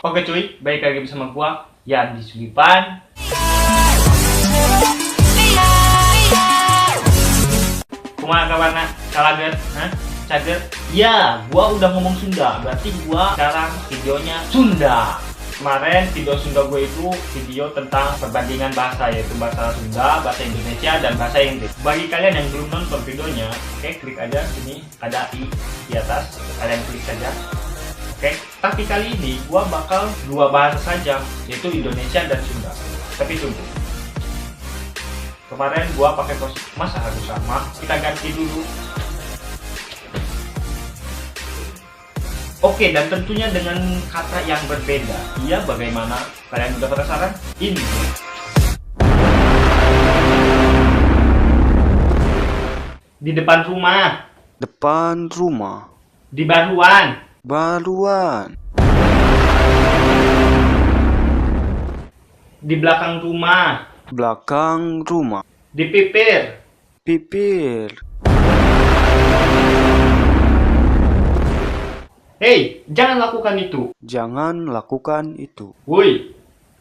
Oke cuy, balik lagi bersama gua Yan di Sugipan. Kumaha kabarna? Kalager? Cager? Ya, gua udah ngomong Sunda. Berarti gua sekarang videonya Sunda. Kemarin video Sunda gue itu video tentang perbandingan bahasa, yaitu bahasa Sunda, bahasa Indonesia, dan bahasa Inggris. Bagi kalian yang belum nonton videonya, oke, klik aja sini, ada i di atas, kalian klik saja. Oke, tapi kali ini gua bakal dua bahasa saja, yaitu Indonesia dan Sunda. Tapi tunggu, kemarin gua pakai posisi, masa harus sama? Kita ganti dulu. Oke, dan tentunya dengan kata yang berbeda. Iya, bagaimana? Kalian udah penasaran? Ini. Di depan rumah. Depan rumah. Di baruan. Baruan. Di belakang rumah. Belakang rumah. Di pipir. Pipir. Hei, jangan lakukan itu. Jangan lakukan itu. Woi,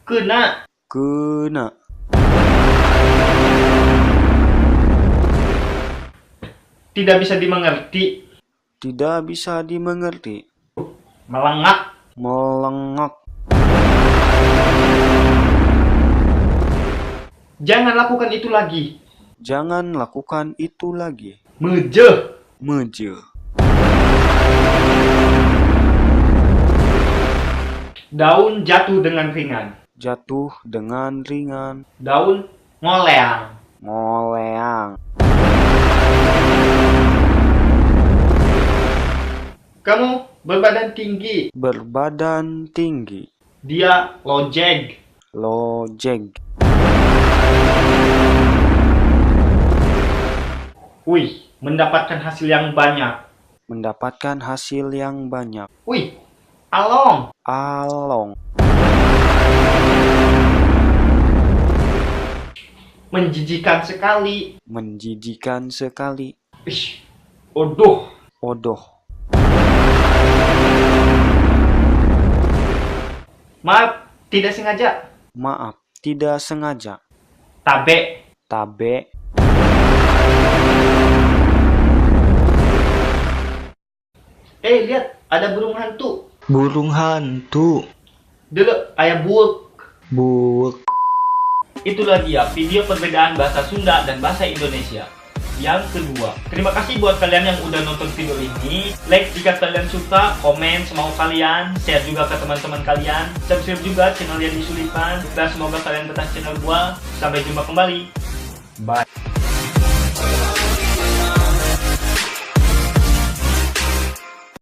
kena. Kena. Tidak bisa dimengerti. Tidak bisa dimengerti. Melengak. Melengak. Jangan lakukan itu lagi. Jangan lakukan itu lagi. Mejeh. Mejeh. Daun jatuh dengan ringan. Jatuh dengan ringan. Daun ngoleang. Ngoleang. Kamu berbadan tinggi. Berbadan tinggi. Dia lojeg. Lojeg. Wih, mendapatkan hasil yang banyak. Mendapatkan hasil yang banyak. Wih, along. Along. Menjijikan sekali. Menjijikan sekali. Ish, odoh. Odoh. Maaf, tidak sengaja. Maaf, tidak sengaja. Tabe. Tabe. Lihat, ada burung hantu. Burung hantu. Dulu, ayam buuk. Buuk. Itulah dia video perbedaan bahasa Sunda dan bahasa Indonesia. Yang kedua, terima kasih buat kalian yang udah nonton video ini. Like jika kalian suka, komen semau kalian, share juga ke teman-teman kalian, subscribe juga channel Yan di Sugipan, dan semoga kalian betah channel gua. Sampai jumpa kembali. Bye.